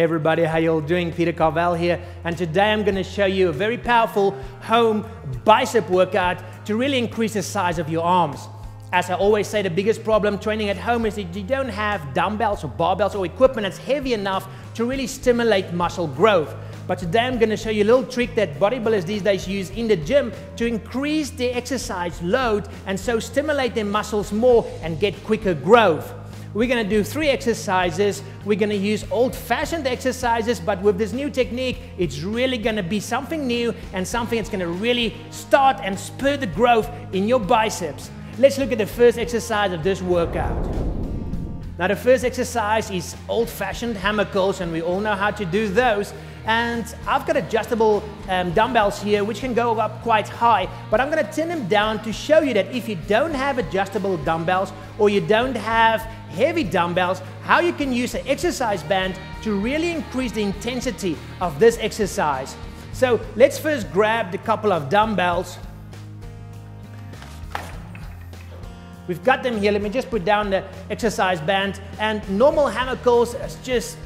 Hey everybody, how you all doing? Peter Carvel here, and today I'm going to show you a very powerful home bicep workout to really increase the size of your arms. As I always say, the biggest problem training at home is that you don't have dumbbells or barbells or equipment that's heavy enough to really stimulate muscle growth. But today I'm going to show you a little trick that bodybuilders these days use in the gym to increase their exercise load and so stimulate their muscles more and get quicker growth. We're going to do 3 exercises. We're going to use old-fashioned exercises, but with this new technique, it's really going to be something new and something that's going to really start and spur the growth in your biceps. Let's look at the first exercise of this workout. Now, the first exercise is old-fashioned hammer curls, and we all know how to do those. And I've got adjustable dumbbells here, which can go up quite high, but I'm going to turn them down to show you that if you don't have adjustable dumbbells or you don't have heavy dumbbells, how you can use an exercise band to really increase the intensity of this exercise. So let's first grab the couple of dumbbells. We've got them here. Let me just put down the exercise band, and normal hammer curls is just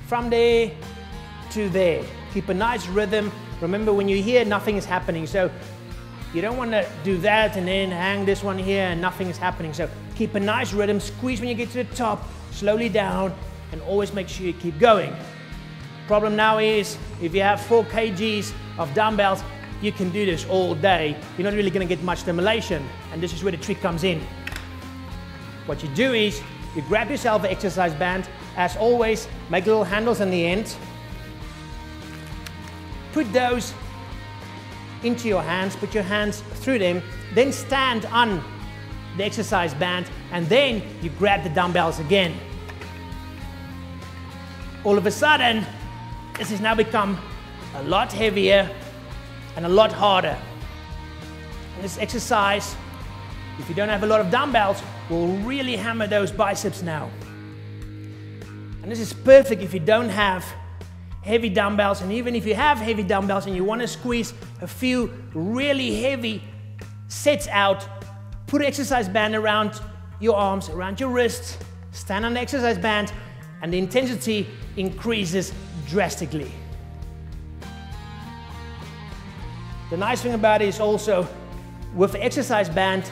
from there to there. Keep a nice rhythm. Remember, when you're here, nothing is happening. So you don't want to do that and then hang this one here and nothing is happening. So keep a nice rhythm. Squeeze when you get to the top, slowly down, and always make sure you keep going. Problem now is, if you have 4 kgs of dumbbells, you can do this all day. You're not really going to get much stimulation, and this is where the trick comes in. What you do is, you grab yourself an exercise band. As always, make little handles on the end. Put those into your hands, put your hands through them, then stand on the exercise band, and then you grab the dumbbells again. All of a sudden, this has now become a lot heavier and a lot harder. And this exercise, if you don't have a lot of dumbbells, will really hammer those biceps now. And this is perfect if you don't have heavy dumbbells, and even if you have heavy dumbbells and you want to squeeze a few really heavy sets out, put an exercise band around your arms, around your wrists, stand on the exercise band, and the intensity increases drastically. The nice thing about it is also, with the exercise band,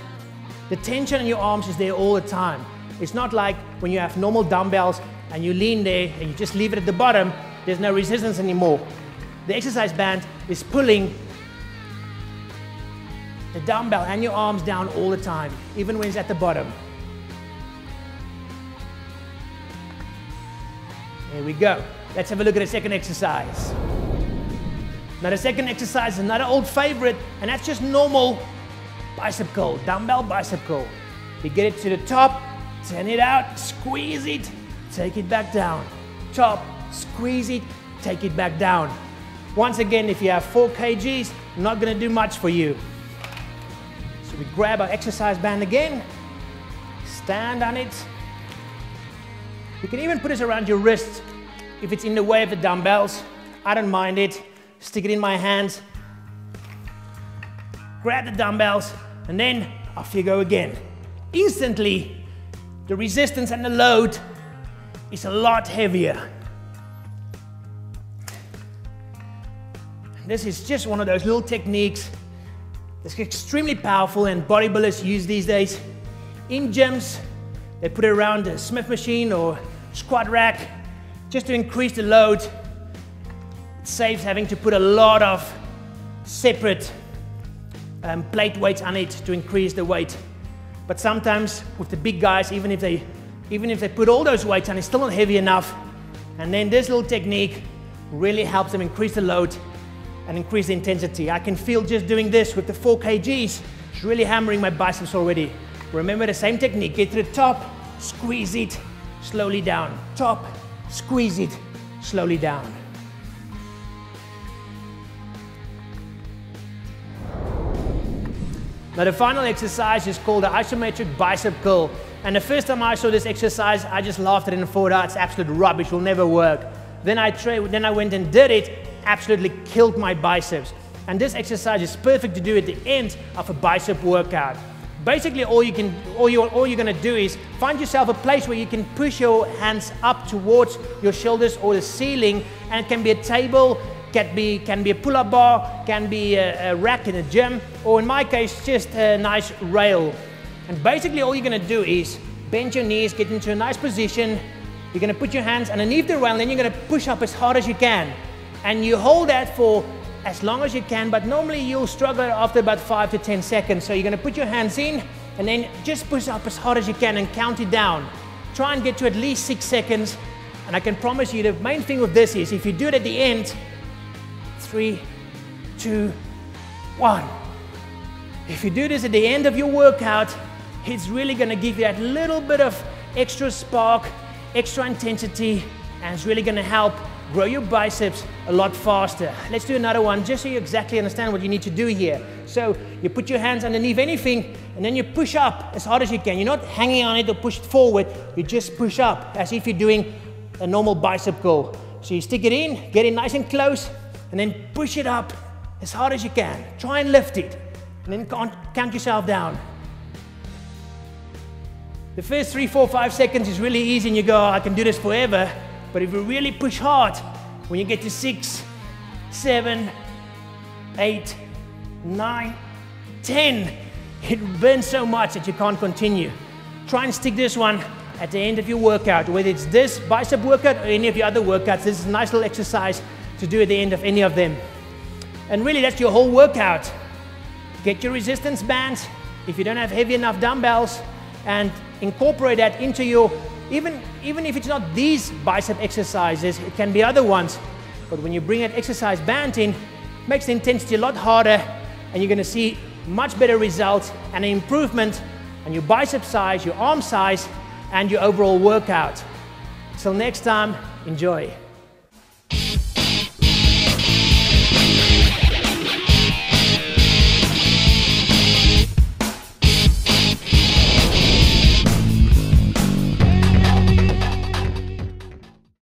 the tension in your arms is there all the time. It's not like when you have normal dumbbells and you lean there and you just leave it at the bottom. There's no resistance anymore. The exercise band is pulling the dumbbell and your arms down all the time, even when it's at the bottom. There we go. Let's have a look at the second exercise. Now, the second exercise is another old favorite, and that's just normal bicep curl, dumbbell bicep curl. You get it to the top, turn it out, squeeze it, take it back down. Top, squeeze it, take it back down. Once again, if you have 4 kgs, not going to do much for you. So we grab our exercise band again, stand on it. You can even put this around your wrist if it's in the way of the dumbbells. I don't mind it. Stick it in my hands, grab the dumbbells, and then off you go again. Instantly, the resistance and the load is a lot heavier. This is just one of those little techniques that's extremely powerful, and bodybuilders use these days in gyms. They put it around a Smith machine or squat rack just to increase the load. It saves having to put a lot of separate plate weights on it to increase the weight. But sometimes with the big guys, even if they put all those weights on, it's still not heavy enough. And then this little technique really helps them increase the load and increase the intensity. I can feel just doing this with the 4 kgs, it's really hammering my biceps already. Remember the same technique, get to the top, squeeze it, slowly down. Top, squeeze it, slowly down. Now, the final exercise is called the isometric bicep curl. And the first time I saw this exercise, I just laughed at it and thought, oh, it's absolute rubbish, will never work. Then I went and did it, absolutely killed my biceps. And this exercise is perfect to do at the end of a bicep workout. Basically, all you're going to do is find yourself a place where you can push your hands up towards your shoulders or the ceiling, and it can be a table, can be a pull-up bar, can be a rack in a gym, or in my case, just a nice rail. And basically, all you're going to do is bend your knees, get into a nice position. You're going to put your hands underneath the rail, and then you're going to push up as hard as you can. And you hold that for as long as you can, but normally you'll struggle after about 5 to 10 seconds. So you're going to put your hands in and then just push up as hard as you can and count it down. Try and get to at least 6 seconds. And I can promise you the main thing with this is if you do it at the end, 3, 2, 1. If you do this at the end of your workout, it's really going to give you that little bit of extra spark, extra intensity, and it's really going to help grow your biceps a lot faster. Let's do another one just so you exactly understand what you need to do here. So you put your hands underneath anything and then you push up as hard as you can. You're not hanging on it or push it forward. You just push up as if you're doing a normal bicep curl. So you stick it in, get it nice and close, and then push it up as hard as you can. Try and lift it, and then count yourself down. The first 3, 4, 5 seconds is really easy and you go, oh, I can do this forever. But if you really push hard, when you get to 6, 7, 8, 9, 10, it burns so much that you can't continue. Try and stick this one at the end of your workout, whether it's this bicep workout or any of your other workouts. This is a nice little exercise to do at the end of any of them. And really, that's your whole workout. Get your resistance bands, if you don't have heavy enough dumbbells, and incorporate that into your, even if it's not these bicep exercises, it can be other ones. But when you bring that exercise band in, it makes the intensity a lot harder, and you're going to see much better results and an improvement on your bicep size, your arm size, and your overall workout. Till next time, enjoy.